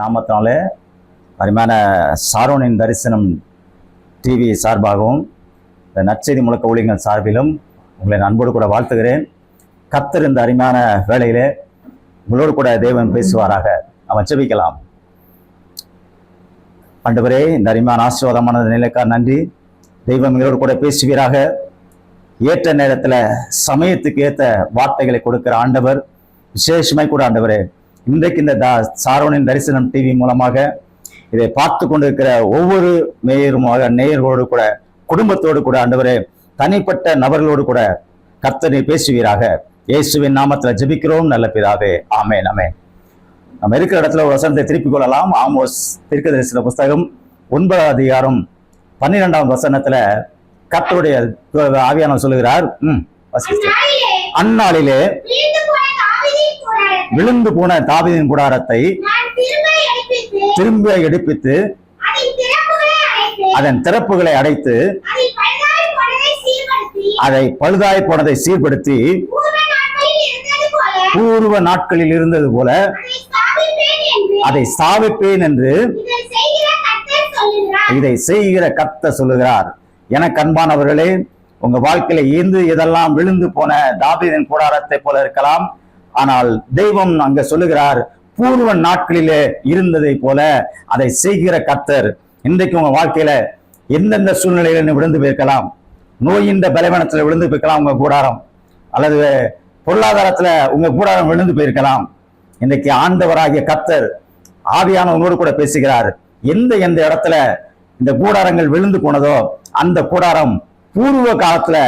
நாமத்தினாலே அருமையான சாரோனின் தரிசனம் டிவி சார்பாகவும் இந்த நற்செய்தி முழக்க ஊழியர்கள் சார்பிலும் உங்களை அன்போடு கூட வாழ்த்துகிறேன். கர்த்தர் இந்த அருமையான வேளையிலே உங்களோடு கூட தேவன் பேசுவாராக. அவன் ஜெபிக்கலாம். ஆண்டவரே, இந்த அருமையான ஆசீர்வாதமான நிலைக்காக நன்றி. தெய்வம் எங்களோடு கூட பேசுவீராக. ஏற்ற நேரத்தில் சமயத்துக்கு ஏற்ற வார்த்தைகளை கொடுக்கிற ஆண்டவர், விசேஷமாய் கூட ஆண்டவரே, இன்றைக்கு இந்த சாரோனின் தரிசனம் டிவி மூலமாக இதை பார்த்து கொண்டிருக்கிற ஒவ்வொரு நேயர்களோடு கூட, குடும்பத்தோடு கூட ஆண்டவரே, தனிப்பட்ட நபர்களோடு கூட கர்த்தரை பேசுவீராக. இயேசுவின் நாமத்தில் ஜெபிக்கிறோம் நல்ல பிதாவே, ஆமென் ஆமென். நம்ம இருக்கிற இடத்துல ஒரு வசனத்தை திருப்பிக் கொள்ளலாம். ஆமோஸ் தீர்க்கதரிசன புஸ்தகம் 9 அதிகாரம் 12 வசனத்துல கர்த்தருடைய ஆவியானவர் சொல்லுகிறார், அந்நாளிலே விழுந்து போன தாவீதின் கூடாரத்தை திரும்ப எடுப்பித்து அதன் திறப்புகளை அடைத்து அதை பழுதாய் போனதை சீர்படுத்தி பூர்வ நாட்களில் இருந்தது போல அதை ஸ்தாபிப்பேன் என்று இதை செய்கிற கர்த்தர் சொல்லுகிறார். எனக்கு அன்பானவர்களே, உங்க வாழ்க்கையில இதெல்லாம் விழுந்து போன தாவீதின் கூடாரத்தை போல இருக்கலாம். ஆனால் தெய்வம் அங்க சொல்லுகிறார், பூர்வ நாட்களிலே இருந்ததை போல அதை செய்கிற கர்த்தர். இன்றைக்கு உங்க வாழ்க்கையில எந்தெந்த சூழ்நிலையில விழுந்து போயிருக்கலாம். நோயின் பலவீனத்துல விழுந்து போயிருக்கலாம் உங்க கூடாரம், அல்லது பொருளாதாரத்துல உங்க கூடாரம் விழுந்து போயிருக்கலாம். இன்றைக்கு ஆண்டவராகிய கர்த்தர் ஆவியானவரோடு கூட பேசுகிறார். எந்த இடத்துல இந்த கூடாரங்கள் விழுந்து போனதோ அந்த கூடாரம் பூர்வ காலத்துல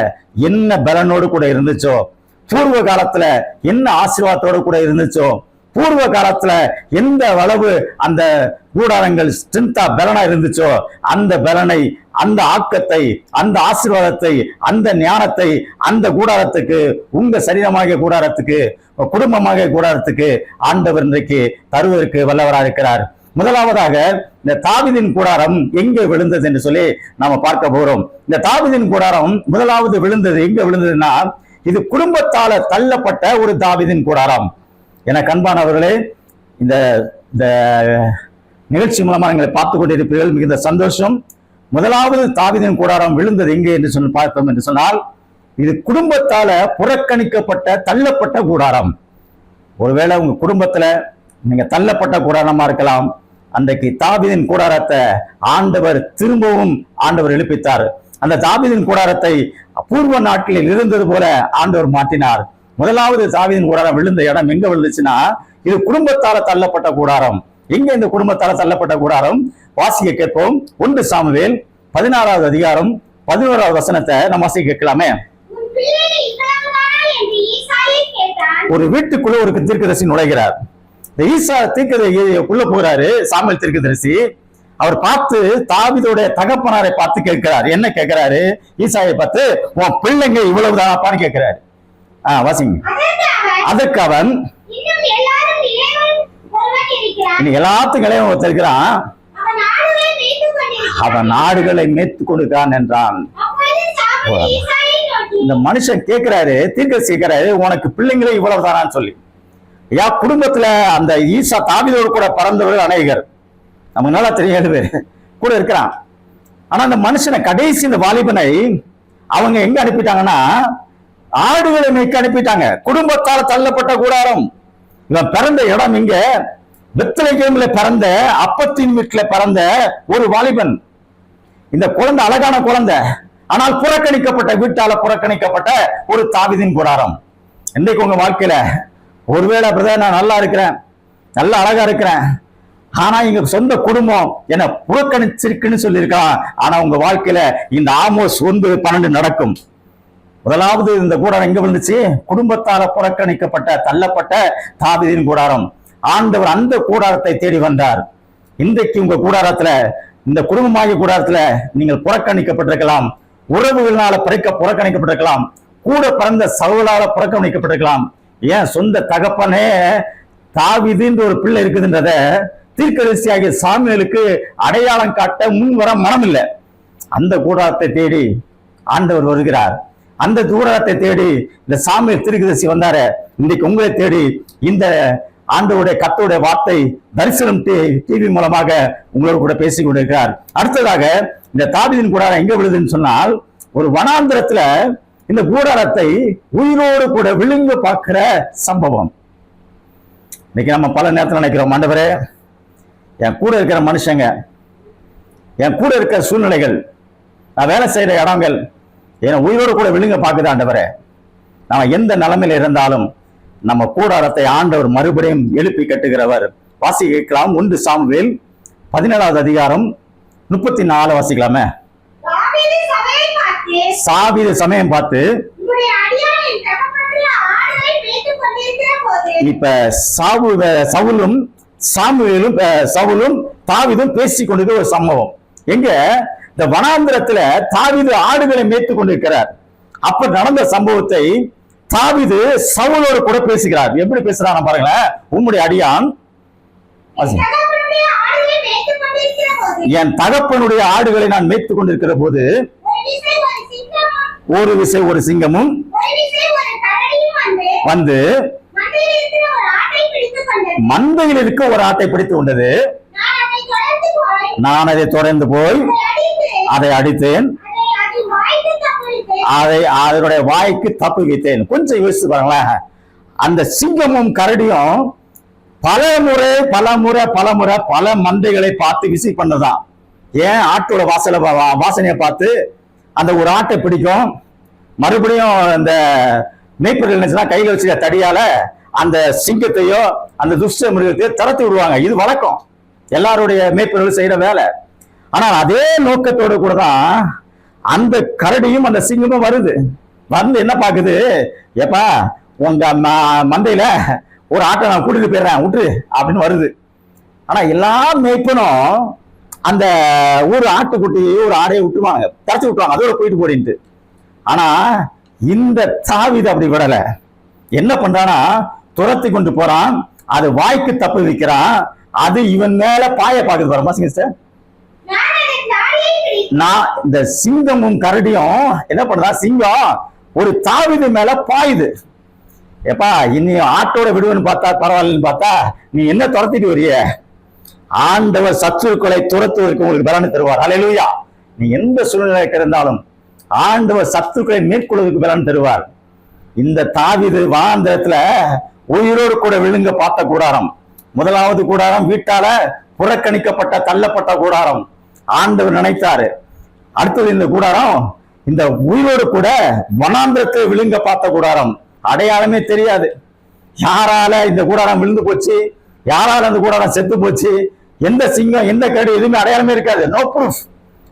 என்ன பலனோடு கூட இருந்துச்சோ, பூர்வ காலத்துல என்ன ஆசீர்வாதத்தோடு கூட இருந்துச்சோ, பூர்வ காலத்துல எந்த அளவு அந்த கூடாரங்கள் ஸ்ட்ரென்த்தா பலனா இருந்துச்சோ, அந்த பலனை, அந்த ஆக்கத்தை, அந்த ஆசீர்வாதத்தை, அந்த ஞானத்தை அந்த கூடாரத்துக்கு, உங்க சரீரமாக கூடாரத்துக்கு, குடும்பமாக கூடாரத்துக்கு ஆண்டவர் இன்றைக்கு தருவதற்கு வல்லவராக இருக்கிறார். முதலாவதாக இந்த தாவீதின் கூடாரம் எங்கே விழுந்தது என்று சொல்லி நாம பார்க்க போறோம். இந்த தாவீதின் கூடாரம் முதலாவது விழுந்தது எங்க விழுந்ததுன்னா, இது குடும்பத்தால தள்ளப்பட்ட ஒரு தாவீதின் கூடாரம். என அன்பானவர்களே, இந்த நிகழ்ச்சி மூலமா எங்களை பார்த்து கொண்டிருப்பீர்கள், மிகுந்த சந்தோஷம். முதலாவது தாவீதின் கூடாரம் விழுந்தது எங்கே என்று சொல்லி பார்த்தோம் என்று சொன்னால், இது குடும்பத்தால புறக்கணிக்கப்பட்ட தள்ளப்பட்ட கூடாரம். ஒருவேளை உங்க குடும்பத்துல நீங்க தள்ளப்பட்ட கூடாரமா இருக்கலாம். அன்றைக்கு தாவீதின் கூடாரத்தை ஆண்டவர் திரும்பவும் எழுப்பித்தார். அந்த தாவீதின் கூடாரத்தை பூர்வ நாட்களில் இருந்தது போல ஆண்டவர் மாற்றினார். முதலாவது தாவீதின் கூடாரம் விழுந்த இடம் எங்க விழுந்துச்சுன்னா, இது குடும்பத்தால தள்ளப்பட்ட கூடாரம். எங்க இந்த குடும்பத்தால தள்ளப்பட்ட கூடாரம்? வாசிக்க கேட்போம். 1 சாமுவேல் 16வது அதிகாரம் 11வது வசனத்தை நம்ம வாசிக்க கேட்கலாமே. ஒரு வீட்டுக்குள்ள ஒரு தீர்க்கதரிசி நுழைகிறார். ஈசா தீர்க்கதரிசிக்குள்ள போகிறாரு சாமுவேல் தீர்க்கதரிசி. அவர் பார்த்து தாவீதோட தகப்பனாரை பார்த்து கேட்கிறார். என்ன கேட்கிறாரு? ஈசாயை பார்த்து, உன் பிள்ளைங்க இவ்வளவுதானாப்பான்னு கேட்கிறாரு. வாசிங்க. அதற்கு அவன், எல்லாத்துக்கும் இளையவன் ஒருத்தருக்கிறான், அவன் நாடுகளை மேய்த்து கொடுக்கிறான் என்றான். இந்த மனுஷன் கேட்கிறாரு, தீர்க்கதரிசி கேட்கிறாரு, உனக்கு பிள்ளைங்களே இவ்வளவுதானான்னு சொல்லி. குடும்பத்துல அந்த ஈசா தாவீதோடு கூட பறந்தவர்கள் அநேகர், நமக்கு நல்லா தெரியாது, கூட இருக்கிறான். ஆனா அந்த மனுஷனை கடைசி இந்த வாலிபனை அவங்க எங்க அனுப்பிட்டாங்கன்னா, ஆடுகளை மேய்க்க அனுப்பிட்டாங்க. குடும்பத்தால் தள்ளப்பட்ட கூடாரம். இவன் பிறந்த இடம் இங்க பெத்லகேம்ல பிறந்த, அப்பத்தின் வீட்டுல பிறந்த ஒரு வாலிபன். இந்த குழந்தை அழகான குழந்தை, ஆனால் புறக்கணிக்கப்பட்ட, வீட்டால புறக்கணிக்கப்பட்ட ஒரு தாவீதின் கூடாரம். இன்றைக்கு உங்க வாழ்க்கையில ஒருவேளை பிரதர், நான் நல்லா இருக்கிறேன், நல்லா அழகா இருக்கிறேன், ஆனா எங்க சொந்த குடும்பம் என்ன புறக்கணிச்சிருக்குன்னு சொல்லியிருக்கான். ஆனா உங்க வாழ்க்கையில இந்த ஆமோஸ் 9:12 நடக்கும். முதலாவது இந்த கூடாரம் எங்க விழுந்துச்சு? குடும்பத்தால புறக்கணிக்கப்பட்ட தள்ளப்பட்ட தாவீதின் கூடாரம். ஆண்டவர் அந்த கூடாரத்தை தேடி வந்தார். இன்றைக்கு உங்க கூடாரத்துல, இந்த குடும்பமாகிய கூடாரத்துல நீங்கள் புறக்கணிக்கப்பட்டிருக்கலாம், உறவுகளால புறக்கணிக்கப்பட்டிருக்கலாம், கூட பிறந்த சகோதரால புறக்கணிக்கப்பட்டிருக்கலாம். ஏன் சொந்த தகப்பனே தாவீதுன்ற ஒரு பிள்ளை இருக்குதுன்றத தீர்க்கதரிசியாகிய சாமுவேலுக்கு அடையாளம் காட்ட முன் வர மனம் இல்லை. அந்த கூடாரத்தை தேடி ஆண்டவர் வருகிறார். அந்த கூடாரத்தை தேடி இந்த சாமுவேல் தீர்க்கதரிசி வந்தாரு. இன்றைக்கு உங்களை தேடி இந்த ஆண்டவருடைய கர்த்தருடைய வார்த்தை தரிசனம் டிவி மூலமாக உங்களோடு கூட பேசிக் கொண்டிருக்கிறார். அடுத்ததாக இந்த தாவீதின் கூடாரம் எங்க விழுதுன்னு சொன்னால், ஒரு வனாந்திரத்துல இந்த கூடாரத்தை உயிரோடு கூட விழுங்க பார்க்கிற சம்பவம். இன்னைக்கு நம்ம பல நேரத்தில் நினைக்கிறோம், ஆண்டவரே என் கூட இருக்கிற மனுஷங்க, என் கூட இருக்கிற சூழ்நிலைகள், நான் வேலை செய்யற இடங்கள் என் உயிரோடு கூட விழுங்க பார்க்குது ஆண்டவரே. நம்ம எந்த நிலைமையில இருந்தாலும் நம்ம கூடாரத்தை ஆண்டவர் மறுபடியும் எழுப்பி கட்டுகிறவர். வாசிக்கலாம் 1 சாமுவேல் 17வது அதிகாரம் 34 வாசிக்கலாமே. சாவீது சமயம் பார்த்து, இப்ப சவுலும் தாவீதும் பேசிக் கொண்டிருக்கிற ஒரு சம்பவம். எங்க இந்த வனாந்திரத்துல தாவீது ஆடுகளை மேய்த்து கொண்டிருக்கிறார். அப்ப நடந்த சம்பவத்தை தாவீது சவுலோடு கூட பேசுகிறார். எப்படி பேசுறாங்க பாருங்களேன். உம்முடைய அடியான் என் தகப்பனுடைய ஆடுகளை நான் மேய்த்துக் கொண்டிருக்கிற போது ஒரு விசை ஒரு சிங்கமும் வந்து மந்தையில் இருக்க ஒரு ஆட்டை பிடித்து கொண்டது. நான் அதை தொடர்ந்து போய் அதை அடித்தேன், அதை அதனுடைய வாய்க்கு தப்பு வைத்தேன். கொஞ்சம் யோசிச்சு பாருங்களேன். அந்த சிங்கமும் கரடியும் பல மந்தைகளை பார்த்து விசிட் பண்ணதான். ஏன் ஆட்டோட வாசனையை பார்த்து அந்த ஒரு ஆட்டை பிடிக்கும். மறுபடியும் இந்த மேய்ப்பர்கள் கையில் வச்சுக்க தடியால அந்த சிங்கத்தையோ அந்த துஷ்ட மிருகத்தையோ தரத்தி விடுவாங்க. இது வழக்கம், எல்லாருடைய மேய்ப்பர்கள் செய்யற வேலை. ஆனால் அதே நோக்கத்தோடு கூட தான் அந்த கரடியும் அந்த சிங்கமும் வருது. வந்து என்ன பாக்குது, ஏப்பா உங்க மந்தையில ஒரு ஆட்டை நான் கூட்டிட்டு போயிடுறேன் விட்டு அப்படின்னு வருது. ஆனா எல்லா மேய்ப்பனும் அந்த ஒரு ஆட்டுக்குட்டியை ஒரு ஆடையை விட்டுருவாங்க, தரச்சு விட்டுருவாங்க, அதோட போயிட்டு போடின்ட்டு. ஆனா இந்த தாவீது அப்படி விடல. என்ன பண்றானா, துரத்தி கொண்டு போறான், அது வாய்க்கு தப்பு வைக்கிறான், அது இவன் மேல பாய பாக்குது பாருமா சிஸ்டர். நான் இந்த சிங்கமும் கரடியும் என்ன பண்றா, சிங்கம் ஒரு தாவீது மேல பாயுது. எப்பா இன்னும் ஆட்டோட விடுவேன்னு பார்த்தா பரவாயில்லன்னு பார்த்தா நீ என்ன துரத்திட்டு வரிய. ஆண்டவர் சத்துருக்களை துரத்துவதற்கு உங்களுக்கு பலனை தருவார். அல்லேலூயா. நீ எந்த சூழ்நிலை இருந்தாலும் ஆண்டவர் சத்துருக்களை மேற்கொள்வதற்கு பலன் தருவார். இந்த தாவீது வாந்தரத்துல உயிரோடு கூட விழுங்க பார்த்த கூடாரம். முதலாவது கூடாரம் வீட்டால புறக்கணிக்கப்பட்ட தள்ளப்பட்ட கூடாரம். ஆண்டவர் நினைத்தாரு. அடுத்தது இந்த கூடாரம் இந்த உயிரோடு கூட வனாந்திரத்தை விழுங்க பார்த்த கூடாரம். அடையாளமே தெரியாது. யாரால இந்த கூடாரம் விழுந்து போச்சு, யாரால அந்த கூடாரம் செத்து போச்சு, எந்த சிங்கம் எந்த கரடி எதுவுமே அடையாளமே இருக்காது. No proof.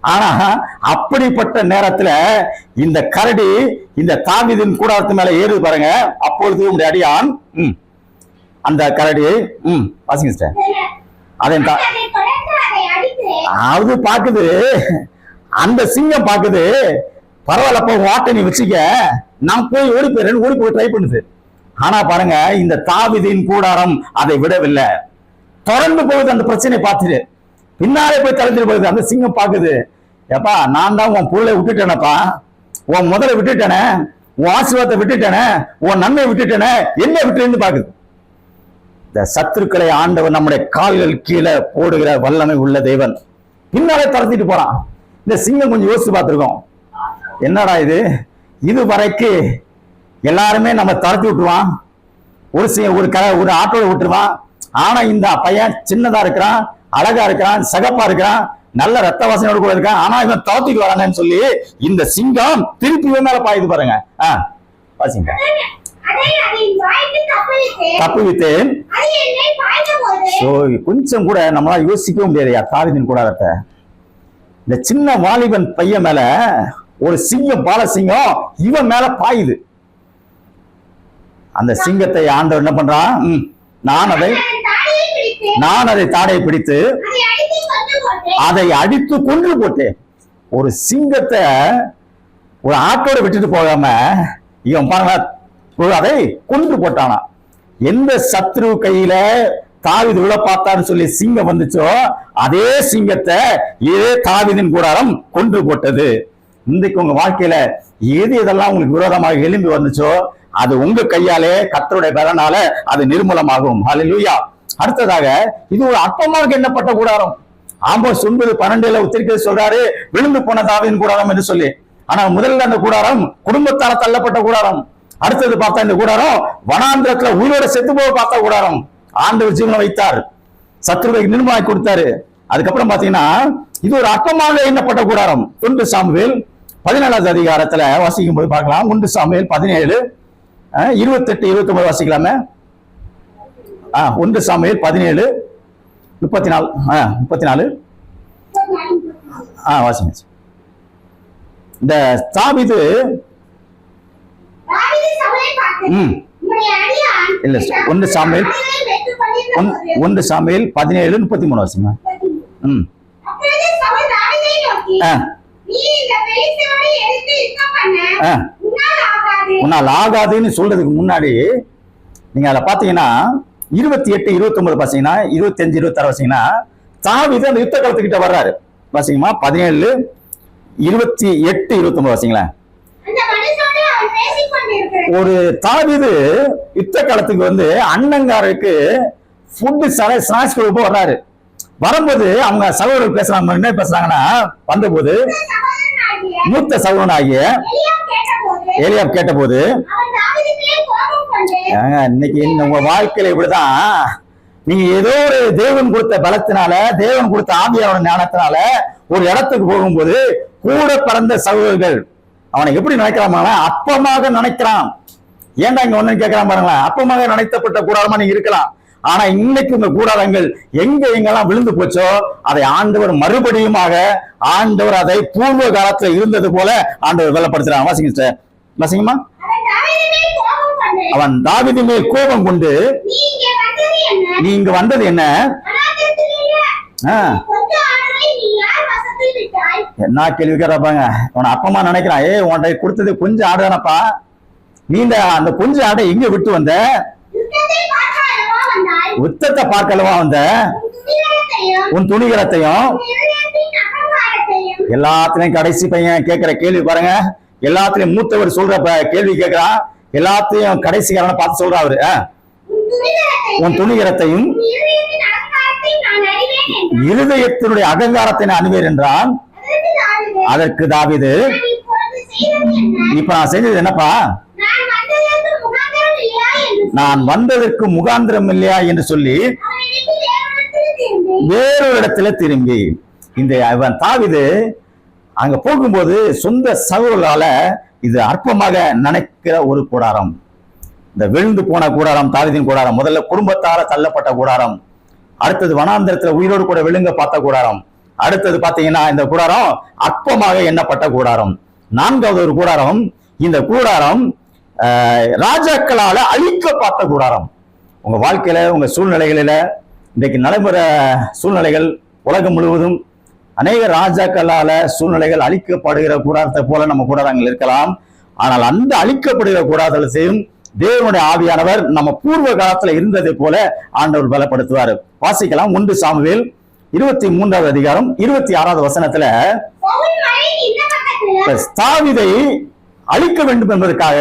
ஆனா அப்படிப்பட்ட நேரத்துல இந்த கரடி இந்த தாவீதின் கூடாரத்து மேல ஏறுது பாருங்க. அப்பொழுது உங்களுடைய அடியான் அந்த கரடி வாசிங்க சிஸ்டர். அது பாக்குது, அந்த சிங்கம் பாக்குது, பரவாயில்லப்பா வாட்டை நீ வச்சுக்க, நான் போய் ஓடி போய் ட்ரை பண்ணுது. ஆனா பாருங்க இந்த தாவீதின் கூடாரம் அதை விடவில்லை. தொடர்ந்து போகுது. அந்த பிரச்சனை பார்த்துட்டு பின்னாலே போய் தளர்ந்துட்டு போகுது. அந்த சிங்கம் பாக்குது, ஏப்பா நான் தான் உன் பொருளை விட்டுட்டேனப்பா, உன் முதலை விட்டுட்டேனே, உன் ஆசீர்வாதத்தை விட்டுட்டேனே, உன் நன்மை விட்டுட்டேனே, என்ன விட்டுன்னு பாக்குது. இந்த சத்துருக்களை ஆண்டவர் நம்முடைய கால்கள் கீழே போடுகிற வல்லமை உள்ள தேவன். பின்னாலே தளர்த்திட்டு போறான். இந்த சிங்கம் கொஞ்சம் யோசிச்சு பார்த்திருக்கோம். என்னடா இது வரைக்கும் எல்லாருமே நம்ம தளர்த்தி விட்டுருவான், ஒரு ஆட்டோட விட்டுருவான். ஆனா இந்த பையன் சின்னதா இருக்கிறான், அழகா இருக்கிறான், சகப்பா இருக்கிறான், நல்ல ரத்த வாசனையோடு கூட இருக்கான், ஆனா இவன் தளர்த்திட்டு வரானு சொல்லி இந்த சிங்கம் திருப்பி மேல பாயுது பாருங்க. வாசிங்க. தப்பு வித்தேன். கொஞ்சம் கூட நம்மளால யோசிக்கவும் முடியாது தாவீதின் கூடாரத்தை. இந்த சின்ன வாலிபன் பையன் மேல ஒரு சிங்கம், பால சிங்கம் இவன் மேல பாயுது. அந்த சிங்கத்தை ஆண்டவர் என்ன பண்றான், நான் அதை தாடையை பிடித்து அதை அடித்து கொன்று போட்டேன். ஒரு சிங்கத்தை ஒரு ஆட்டோட விட்டுட்டு போகாம இவன் பாருங்க அதை கொன்று போட்டானா. எந்த சத்ரு கையில தாவீது விழ பார்த்தான்னு சொல்லி சிங்கம் வந்துச்சோ அதே சிங்கத்தை இதே தாவீதின் கூடாரம் கொன்று போட்டது. இன்றைக்கு உங்க வாழ்க்கையில எது இதெல்லாம் உங்களுக்கு விரோதமாக எழும்பி வந்துச்சோ அது உங்க கையாலே கர்த்தருடைய பலனால அது நிர்மூலமாகும். ஹல்லேலூயா. அடுத்ததாக இது ஒரு அற்பமாக எண்ணப்பட்ட கூடாரம். ஆமோஸ் 9:12 உத்திரிக்கை சொல்றாரு, விழுந்து போன தாவீதின் கூடாரம் என்று சொல்லி. ஆனா முதல்ல அந்த கூடாரம் குடும்பத்தால தள்ளப்பட்ட கூடாரம். அடுத்தது பார்த்தா இந்த கூடாரம் வனாந்திரத்துல உயிரோட செத்து போக பார்த்த கூடாரம். ஆண்டவர் ஜீவனை வைத்தார், சத்துருவை நிர்மூலமாக்கி கொடுத்தாரு. அதுக்கப்புறம் பாத்தீங்கன்னா இது ஒரு அற்பமாக எண்ணப்பட்ட கூடாரம். 1 சாமுவேல் 17வது அதிகாரத்துல வாசிக்கும் போது பார்க்கலாம். 1 சாமுவேல் 17 28 29 வாசிக்கலாமே. 1 சாமுவேல் 17 34 வாசிங்க. இந்த தாவீது இல்ல 1 சாமுவேல் 17:33 வாசிங்க. உன்னால் ஆகாதுன்னு சொல்றதுக்கு முன்னாடி நீங்க அதை பாத்தீங்கன்னா 28 29 பாத்தீங்கன்னா 25 26 வாசிங்கன்னா தாவீது அந்த யுத்த காலத்துக்கிட்ட வர்றாரு. வாசிங்கம்மா 17 28 29 வாசிங்களேன். ஒரு தாவீது யுத்த காலத்துக்கு வந்து அண்ணங்காரருக்கு ஃபுட்டு ஸ்நாக்ஸ் கொடுப்போ வர்றாரு. வரும்போது அவங்க சகோதரர் பேசுறாங்க, என்ன பேசுறாங்கன்னா, வந்தபோது மூத்த சகோதரனாகிய எலியாப் கேட்டபோது, இன்னைக்கு உங்க வாழ்க்கையில இப்படிதான், நீங்க ஏதோ ஒரு தேவன் கொடுத்த பலத்தினால, தேவன் கொடுத்த ஆவியாரோட ஞானத்தினால ஒரு இடத்துக்கு போகும்போது கூட பிறந்த சகோதரர்கள் அவனை எப்படி நினைக்கிறான், அப்பமாக நினைக்கிறான். ஏன்டா இங்க ஒண்ணு கேட்கலாம் பாருங்களேன். அப்பமாக நினைத்தப்பட்ட கூடாரமா நீங்க இருக்கலாம். ஆனா இன்னைக்கு உங்க கூடாரங்கள் எங்கெல்லாம் விழுந்து போச்சோ அதை ஆண்டவர் மறுபடியுமாக ஆண்டவர் அதை பூர்வ காலத்துல இருந்தது போல ஆண்டவர் வெளிப்படுத்துறான். வாசிங்க சார், வாசிங்கம்மா. அவன் தாவீது மேல் கோபம் கொண்டு, நீ இங்க வந்தது என்ன? என்ன கேள்வி கேட்பாங்க. உன அப்பமா நினைக்கிறான், உன்கிட்ட கொடுத்தது கொஞ்சம் ஆடுதானப்பா, நீ அந்த கொஞ்சம் ஆடை எங்க விட்டு வந்த? யுத்தத்தை பார்க்கலவா வந்த? உன் துணிகரத்தையும் எல்லாத்திலையும் கடைசி பையன் கேட்கிற கேள்வி பாருங்க. எல்லாத்திலையும் மூத்தவர் சொல்ற கேள்வி கேட்கிறான், எல்லாத்தையும் கடைசிக்காரனை பார்த்து சொல்ற அவரு. உன் துணிகரத்தையும் இருதயத்தினுடைய அகங்காரத்தை நான் அணுவேன் என்றான். அதற்கு தாவீது, இப்ப நான் செஞ்சது என்னப்பா? நான் வந்ததற்கு முகாந்திரம் இல்லையா என்று சொல்லி வேறொரு இடத்துல திரும்பி, இந்த அவன் தாவீது அங்க போகும்போது சொந்த சகோதரால இது அற்பமாக நினைக்கிற ஒரு கூடாரம். இந்த விழுந்து போன கூடாரம் தாவீதின் கூடாரம். முதல்ல குடும்பத்தால தள்ளப்பட்ட கூடாரம், அடுத்தது வனாந்திரத்துல உயிரோடு கூட விழுங்க பார்த்த கூடாரம், அடுத்தது பாத்தீங்கன்னா இந்த கூடாரம் அற்பமாக எண்ணப்பட்ட கூடாரம். 4வது ஒரு கூடாரம், இந்த கூடாரம் ராஜாக்களால அழிக்க பார்த்த கூடாரம். உங்க வாழ்க்கையில, உங்க சூழ்நிலைகளில இன்றைக்கு நடைமுறை சூழ்நிலைகள் உலகம் முழுவதும் அநேக ராஜாக்களால சூழ்நிலைகள் அழிக்கப்படுகிற கூடாரத்தை போல நம்ம கூடாரங்கள் இருக்கலாம். ஆனால் அந்த அழிக்கப்படுகிற கூடாரத்தையும் தேவனுடைய ஆவியானவர் நம்ம பூர்வ காலத்துல இருந்ததை போல ஆண்டவர் பலப்படுத்துவார். வாசிக்கலாம். 1 சாமுவேல் 23வது அதிகாரம் 26வது வசனத்துல, தாவீதை அழிக்க வேண்டும் என்பதற்காக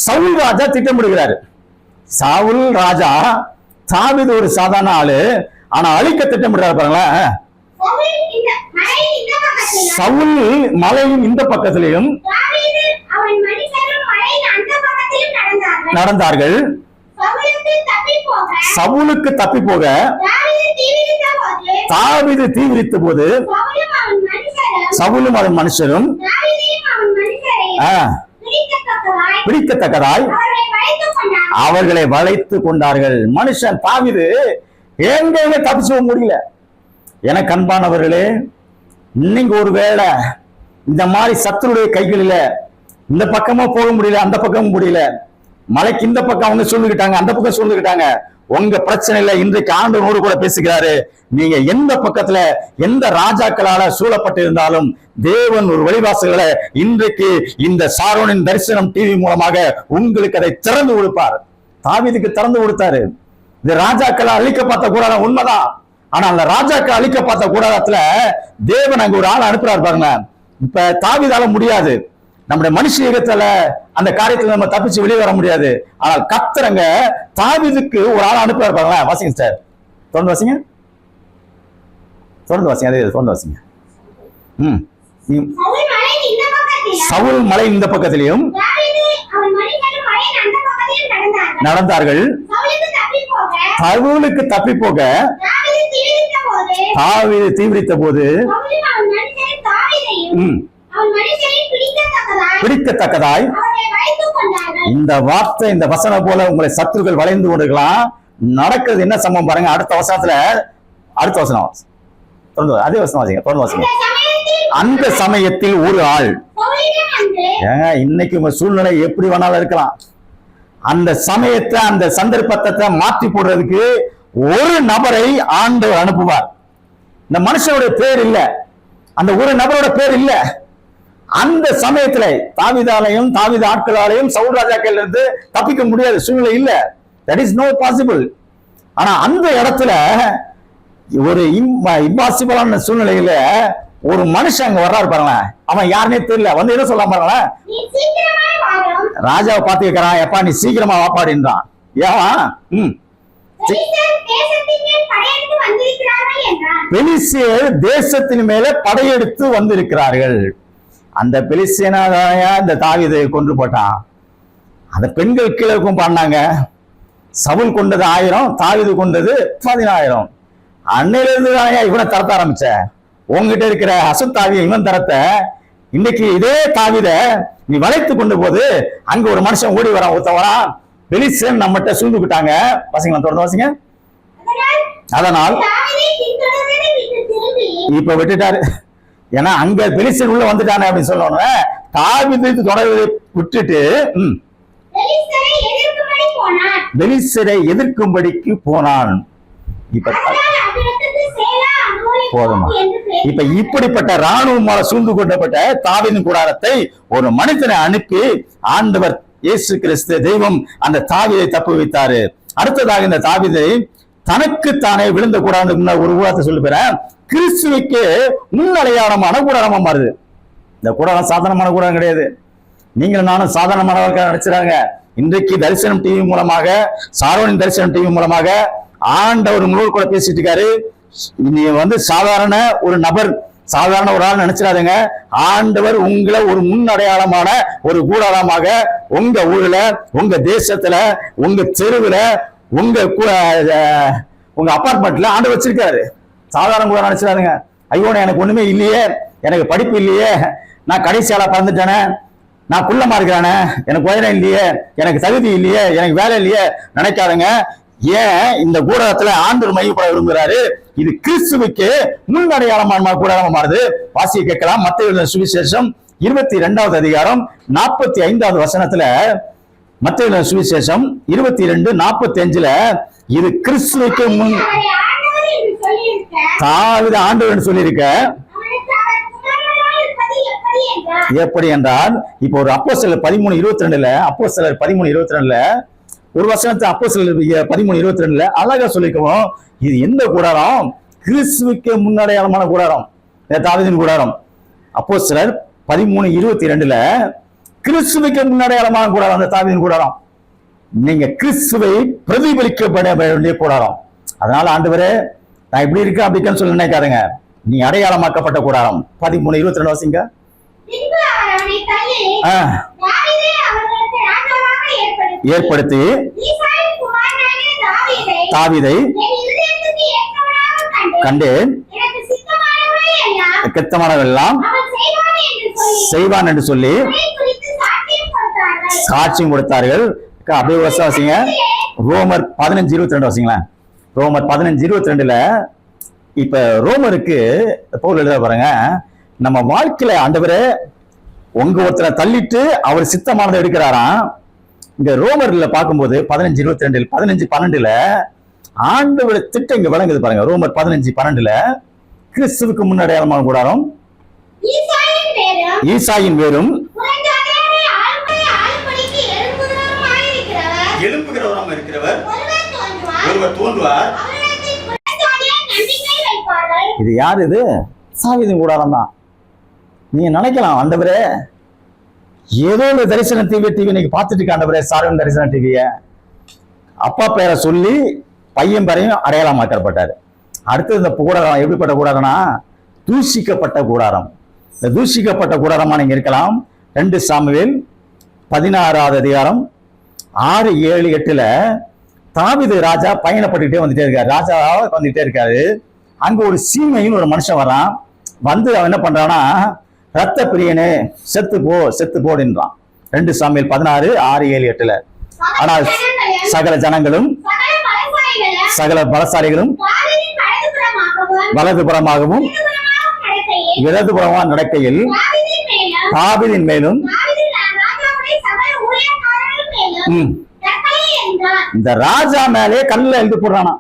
சவுல் ராஜா திட்டமிடுகிறார். சவுல் ராஜா தாவீது ஒரு சாதாரண ஆளு, ஆனா அழிக்க திட்டமிடுறாரு பாருங்களேன். சவுல் மலையின் இந்த பக்கத்திலையும் நடந்தார்கள். சவுலுக்கு தப்பி போக தாவீது தீவிரித்த போது சவுலும் அதன் மனுஷரும் பிடிக்கத்தக்கதாய் அவர்களை வளைத்து கொண்டார்கள். மனுஷன் தாவீது எங்க தப்பிச்சு முடியல. எனக்கு அன்பானவர்களே, இன்னைக்கு ஒருவேளை இந்த மாதிரி சத்துருடைய கைகளில இந்த பக்கமா போக முடியல, அந்த பக்கமும் முடியல, மலைக்கு இந்த பக்கம் அவங்க சொல்லிக்கிட்டாங்க, அந்த பக்கம் சொல்லிக்கிட்டாங்க, உங்க பிரச்சனையில இன்றைக்கு ஆண்டவனோடு கூட பேசுகிறாரு. நீங்க எந்த பக்கத்துல எந்த ராஜாக்களால சூழப்பட்டு இருந்தாலும் தேவன் ஒரு வழிவாசல்களை இன்றைக்கு இந்த சாரோனின் தரிசனம் டிவி மூலமாக உங்களுக்கு அதை திறந்து கொடுப்பார். தாவீதுக்கு திறந்து கொடுத்தாரு. இந்த ராஜாக்களை அழிக்க பார்த்த கூடாரம் உண்மைதான். ஆனா அந்த ராஜாக்கள் அழிக்க பார்த்த கூடாரத்துல தேவன் அங்க ஒரு ஆள் அனுப்புறாரு பாருங்க. இப்ப தாவீதால முடியாது. நம்முடைய மனுஷ யுகத்துல அந்த காரியத்துல நம்ம தப்பிச்சு வெளியே வர முடியாது. ஆனால் கர்த்தரங்க தாவீதுக்கு ஒரு ஆள் அனுப்புவார் பாருங்களேன். வாசிங்க சார், தொடர்ந்து வாசிங்க, தொடர்ந்து வாசிங்க, அதே தொடர்ந்து வாசிங்க. சவுல் மலை இந்த பக்கத்திலையும் நடந்தார்கள். சவுலுக்கு தப்பி போக தாவீது தீவிரித்த போது பிடிக்கத்தக்கதாய் இந்த வார்த்தை, இந்த வசனம் போல உங்களை சத்துருக்கள் வளைந்து கொண்டிருக்கலாம். நடக்கிறது என்ன சம்பவம் பாருங்க. அடுத்த வசனத்துல, அடுத்த வசனம் அதே வசனம் வாசிங்க, தொடர்ந்து வாசிங்க. அந்த சமயத்தில் ஒரு ஆள், இன்னைக்கு உங்க சூழ்நிலை எப்படி வேணாலும் இருக்கலாம். அந்த சமயத்தை, அந்த சந்தர்ப்பத்தை மாற்றி போடுறதுக்கு ஒரு நபரை ஆண்டவர் அனுப்புவார். இந்த மனுஷனுடைய பேர் இல்ல, அந்த ஒரு நபரோட பேர் இல்ல. அந்த சமயத்துல தாவீதாலையும் தாவீது ஆட்களாலையும் சவுல் ராஜாக்கள் இருந்து தப்பிக்க முடியாத சூழ்நிலை இல்ல. That is no possible. ஆனா அந்த இடத்துல ஒரு இம்பாசிபிளான சூழ்நிலையில ஒரு மனுஷன் அங்க வர்றாரு பாருங்களேன். அவன் யாருன்னே தெரியல. வந்து என்ன சொல்ல பாருங்களேன், ராஜாவை பார்த்து கேட்கிறான், எப்பா நீ சீக்கிரமா வாப்பாடின்றான். ஏன் பெலிஸ்தியர் தேசத்தின் மேல படையெடுத்து வந்திருக்கிறார்கள். அந்த பெலிஸ்தியனாய இந்த தாவீதை கொன்று போட்டான். அந்த பெண்கள் கீழே பாடினாங்க. சவுல் கொண்டது 1000, தாவீது கொண்டது 14000. அன்னையில இருந்து இவனை தரத்த ஆரம்பிச்ச. உங்ககிட்ட இருக்கிற அசுத்தாவிய இவன் தரத்த இன்னைக்கு இதே தாவீத நீ வளைத்து கொண்டு போது அங்க ஒரு மனுஷன் ஓடி வரான், ஒருத்தவரா பெலிஸ்தியன் நம்மகிட்ட சூழ்ந்துக்கிட்டாங்க. வாசிங்க, தொடர்ந்து வாசிங்க. அதனால் இப்ப விட்டுட்டாரு. ஏன்னா அங்க பெலிஸ்தியன் உள்ள வந்துட்டானே அப்படின்னு சொல்லணும்னா தாவீது தொடர்பை விட்டுட்டு பெலிஸ்தியரை எதிர்க்கும்படிக்கு போனான். இப்ப போதுமா? இப்ப இப்படிப்பட்ட ராணுவமால சூழ்ந்து கொண்டப்பட்ட தாவீதின் கூடாரத்தை ஒரு மனிதனை அனுப்பி ஆண்டவர் இயேசு கிறிஸ்து தெய்வம் அந்த தாவீதை தப்பு வைத்தாரு. அடுத்ததாக இந்த தாவீதை தனக்கு தானே விழுந்த கூடாரம் ஒரு கூடாரத்தை சொல்லி போற கிறிஸ்துவுக்கு முன்னடையாளமான கூடாரமா மாறுது. இந்த கூடாரம் சாதாரணமான கூடாரம் கிடையாது. நீங்களும் நானும் சாதாரணமானவர்கள் நினைச்சிடாங்க. இன்றைக்கு தரிசனம் டிவி மூலமாக, சாரோனின் தரிசனம் டிவி மூலமாக ஆண்டவர் உங்களோடு கூட பேசிட்டு இருக்காரு. நீ வந்து சாதாரண ஒரு நபர், சாதாரண ஒரு ஆள் நினைச்சிடாதீங்க. ஆண்டவர் உங்களை ஒரு முன் அடையாளமான ஒரு கூடாரமாக உங்க ஊர்ல, உங்க தேசத்துல, உங்க தெருவுல, உங்க அபார்ட்மெண்ட்ல ஆண்டவர் வச்சிருக்காரு. சாதாரண கூட நினைச்சிடாதுங்க. ஐயோ எனக்கு ஒண்ணுமே இல்லையே, எனக்கு படிப்பு இல்லையே, நான் கடைசியால பறந்துட்டேனே, நான் குள்ளமா இருக்கிறானே, எனக்கு உயரம் இல்லையே, எனக்கு தகுதி இல்லையே, எனக்கு வேலை இல்லையே நினைக்காதுங்க. ஏன் இந்த கூடாரத்துல ஆண்டவர் மையப்பட விரும்புகிறாரு. இது கிறிஸ்துவுக்கு முன்னடையாளமான கூடாரமா மாறுது. வாசிய கேட்கலாம். மத்தேயு சுவிசேஷம் 22வது அதிகாரம் 45வது வசனத்துல, மத்தேயு சுவிசேஷம் 22:45 இது கிறிஸ்துவுக்கு முன் தாவீது ஆண்டவர் சொல்லியிருக்க. எப்படி என்றால் இப்போ ஒரு அப்போஸ்தலர் 13:22 அப்போஸ்தலர் 13:22 ஒரு வசனத்தை அப்போஸ்தலர் 13:22 அழகா சொல்லிக்குவோம். இது எந்த கூடாரம்? கிறிஸ்துவுக்கு முன்னடையாளமான கூடாரம், தாவீதின் கூடாரம். அப்போஸ்தலர் 13:22 கிறிஸ்துவுக்கு முன்னடையாளமான கூடாரம், அந்த தாவீதின் கூடாரம். நீங்க கிறிஸ்துவை பிரதிபலிக்கப்பட வேண்டிய கூடாரம். அதனால ஆண்டவரே நான் இப்படி இருக்கேன் அப்படின்னு சொல்லி நினைக்காதுங்க. நீ அடையாளமாக்கப்பட்ட கூடாரம். 13:22 வாசிங்க. ஏற்படுத்தி தாவீதை கண்டேன், கெத்தமானவெல்லாம் செய்வான் என்று சொல்லி சாட்சியம் கொடுத்தார்கள். அப்படியே வாசிங்க. ரோமர் 15:22 வாசிங்களேன். ரோமர் 15:22 இப்ப ரோமருக்கு பவுல் எழுத பாருங்க. நம்ம வாழ்க்கையில ஆண்டவரே உங்க ஒருத்தரை தள்ளிட்டு அவர் சித்தமானதை எடுக்கிறாராம். இங்க ரோமர்ல பார்க்கும்போது 15:22 15:12 ஆண்டவர் திட்டம் இங்க வழங்குது பாருங்க. ரோமர் 15:12 கிறிஸ்துவுக்கு முன்னடையாளமான கூடாரம், ஈசாயின் வேரும் எழுப்புகிறவராக இருக்கிறவர் ஒருவர் தோன்றுவார். இது யார்? இது தாவீதின் கூடாரம் தான். நீங்க நினைக்கலாம், ஆண்டவரே ஏதோ ஒரு தரிசன டிவி இன்னைக்கு பார்த்துட்டு இருக்க ஆண்டவரே, சாரவன் தரிசன டிவிய அப்பா பேரை சொல்லி பையன் பேரையும் அடையாளமாக்கப்பட்டாரு. அடுத்தது இந்த கூடாரம் எப்படிப்பட்ட கூடாரம்னா தூஷிக்கப்பட்ட கூடாரம். இந்த தூஷிக்கப்பட்ட கூடாரமா நீங்க இருக்கலாம். 2 சாமுவேல் 16வது அதிகாரம் 6, 7, 8ல தாவீது ராஜா பயணப்பட்டுக்கிட்டே வந்துட்டே இருக்காரு. ராஜா வந்துகிட்டே இருக்காரு. அங்க ஒரு சீமையின் ஒரு மனுஷன் வரான். வந்து அவன் என்ன பண்றான்னா, ரத்த பிரியனே செத்து போடுன்றான். 2 சாமுவேல் 16, 6, 7, 8ல. ஆனால் சகல ஜனங்களும் சகல பலசாலிகளும் வலதுபுறமாகவும் இடதுபுறமா நடக்கையில் தாவீதின் மேலும் இந்த ராஜா மேலே கல்ல எழுதி போடுறானா.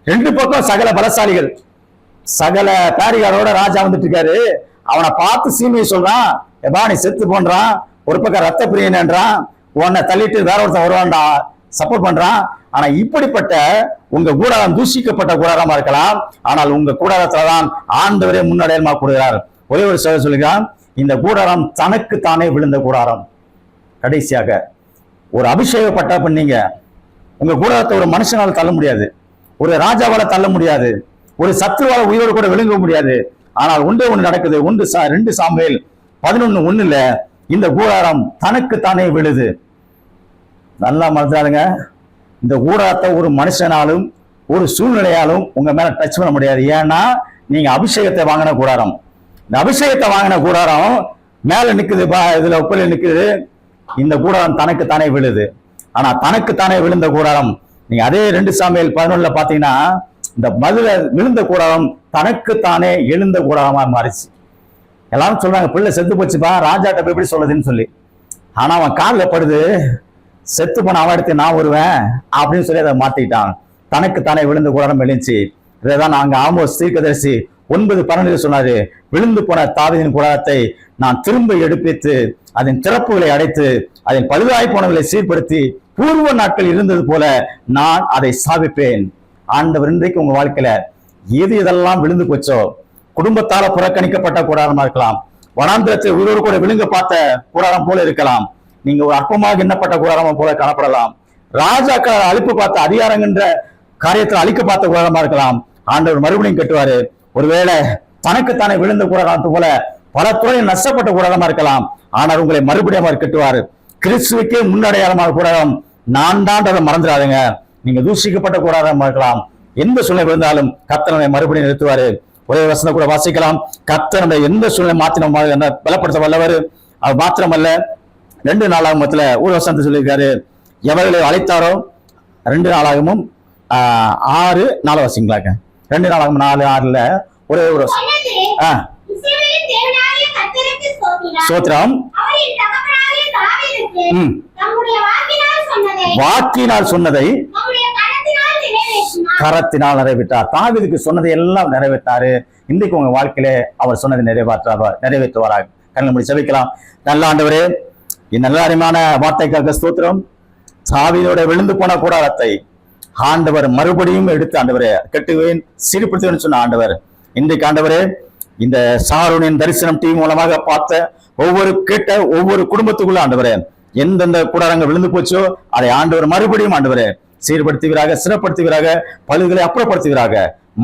2 பக்கம் சகல பலசாலிகள், சகல பேரிகாரோட ராஜா வந்துட்டு இருக்காரு. அவனை பார்த்து சீமையை சொல்றான், எப்பா நீ செத்து போன்றான். ஒரு பக்கம் ரத்த பிரியன்றான், உன்னை தள்ளிட்டு வேற ஒருத்தன் வருவான்டா சப்போர்ட் பண்றான். ஆனா இப்படிப்பட்ட உங்க கூடாரம் தூஷிக்கப்பட்ட கூடாரமா இருக்கலாம். ஆனால் உங்க கூடாரத்துலதான் ஆண்டவரே முன்னடையமா கூடுகிறார். ஒரே ஒரு சொல்லுகிறான், இந்த கூடாரம் தனக்கு தானே விழுந்த கூடாரம். கடைசியாக ஒரு அபிஷேகப்பட்ட பண்ணீங்க. உங்க கூடாரத்தை ஒரு மனுஷனால தள்ள முடியாது, ஒரு ராஜாவால தள்ள முடியாது, ஒரு சத்துருவால உயிரோடு கூட விழுங்க முடியாது. ஆனால் ஒன்று நடக்குது. 2 சாமுவேல் 11:1ல இந்த கூடாரம் தனக்கு தானே விழுது. நல்லா மறந்துடாதுங்க. இந்த கூடாரத்தை ஒரு மனுஷனாலும் ஒரு சூழ்நிலையாலும் உங்க மேல டச் பண்ண முடியாது. ஏன்னா நீங்க அபிஷேகத்தை வாங்கின கூடாரம். இந்த அபிஷேகத்தை வாங்கின கூடாரம் மேல நிக்குது, இதுல உப்பல நிக்குது. இந்த கூடாரம் தனக்கு தானே விழுது. ஆனா தனக்கு தானே விழுந்த கூடாரம் நீங்க அதே 2 சாமுவேல் 11ல பாத்தீங்கன்னா, இந்த மதுல விழுந்த கூடாரம் தனக்கு தானே எழுந்த கூடாரமா மாறிச்சு. எல்லாரும் சொல்றாங்க, பிள்ளை செத்து போச்சுப்பா, ராஜாட்ட எப்படி சொல்லுதுன்னு சொல்லி. ஆனா அவன் காலில் படுது, செத்து போன அவன் எடுத்து நான் வருவேன் அப்படின்னு சொல்லி அதை மாத்திட்டான். தனக்கு தானே விழுந்த கூடாரம் எழுந்துச்சு. இதைதான் நாங்க ஆமோஸ் தீர்க்கதரிசி 9:12 சொன்னாரு, விழுந்து போன தாவீதின் கூடாரத்தை நான் திரும்ப எடுப்பித்து அதன் திறப்புகளை அடைத்து அதன் பழுதாய் போனவர்களை சீர்படுத்தி பூர்வ நாட்கள் இருந்தது போல நான் அதை ஸ்தாபிப்பேன். ஆண்டவர் இன்றைக்கு உங்க வாழ்க்கையில எது இதெல்லாம் விழுந்து போச்சோ, குடும்பத்தால புறக்கணிக்கப்பட்ட கூடாரமா இருக்கலாம், வனாந்திரத்தை உயிரோடு கூட விழுங்க பார்த்த கூடாரம் போல இருக்கலாம், நீங்க ஒரு அற்பமாக எண்ணப்பட்ட கூடாரமா போல காணப்படலாம், ராஜாக்கள் அழிப்பு பார்த்த அதிகாரங்கிற காரியத்தில் அழிக்க பார்த்த கூடாரமா இருக்கலாம். ஆண்டவர் மறுபடியும் கட்டுவாரு. ஒருவேளை தனக்குத்தானே விழுந்த கூடாரத்து போல பல துறையில் நஷ்டப்பட்ட கூடாரமா இருக்கலாம். ஆனால் உங்களை மறுபடியும் அவர் கட்டுவாரு. கிறிஸ்துவுக்கே முன்னடையாளமாக கூடாரம் நான் தான் மறந்துடாதுங்க. நீங்க தூஷிக்கப்பட்ட கூடாரமா இருக்கலாம். எந்த சூழ்நிலை இருந்தாலும் கர்த்தரை மறுபடியும் நிறுத்துவாரு. ஒரே வசனம் கூட வாசிக்கலாம். கர்த்தரை எந்த சூழ்நிலை மாத்திரம் பலப்படுத்த வல்லவர். அது மாத்திரமல்ல, 2 நாளாகமத்துல ஒரு வசனத்தை சொல்லியிருக்காரு, எவர்களை அழைத்தாரோ 2 நாளாகமும் 6:4 வாசிங்களாக்க. 2 நாளாகமும் 4:6ல ஒரே ஒரு சோத்திரம் வாக்கினால் சொன்னதை கரத்தினால் நிறைவேற்றார். தாவீதுக்கு சொன்னதை எல்லாம் நிறைவேற்றாரு. இன்றைக்கு உங்க வாழ்க்கையில அவர் சொன்னதை நிறைவேற்றுவாராக. கண்ணில் முடி செபிக்கலாம். நல்ல ஆண்டவரே, நல்ல அருமையான வார்த்தைக்காக ஸ்தோத்திரம். தாவீதோட விழுந்து போன கூடாரத்தை ஆண்டவர் மறுபடியும் எடுத்து ஆண்டவரே கட்டுவேன், சீர்படுத்துவேன் சொன்ன ஆண்டவர், இன்றைக்கு ஆண்டவரே இந்த சாரோனின் தரிசனம் டிவி மூலமாக பார்த்த ஒவ்வொரு குடும்பத்துக்குள்ள ஆண்டவரே எந்தெந்த கூடாரங்கள் விழுந்து போச்சோ அதை ஆண்டவர் மறுபடியும் ஆண்டவரே சீர்படுத்துவீராக, சிறப்படுத்துவீராக, பழுதுகளை அப்புறப்படுத்துவீராக,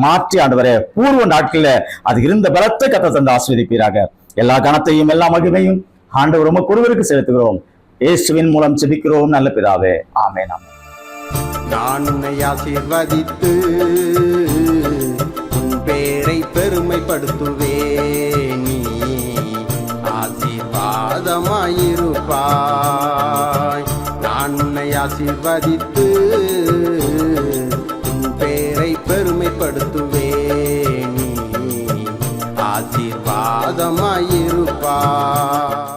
மாற்றி ஆண்டவரே பூர்வ நாட்களில் அது இருந்த பலத்தை கத்த தந்து ஆஸ்வதிப்பீராக. எல்லா கணத்தையும் எல்லா மகிமையும் ஆண்டவர் உமக்கு ஒருவருக்கு செலுத்துகிறோம். இயேசுவின் மூலம் ஜெபிக்கிறோம் நல்ல பிதாவே, ஆமென். நான் உன்னை ஆசீர்வதித்து உன் பேரை பெருமைப்படுத்துவேன். நீ ஆசீர்வாதமாயிருப்பாய். நான் உன்னை ஆசீர்வதித்து உன் பேரை பெருமைப்படுத்துவேன். நீ ஆசீர்வாதமாயிருப்பாய்.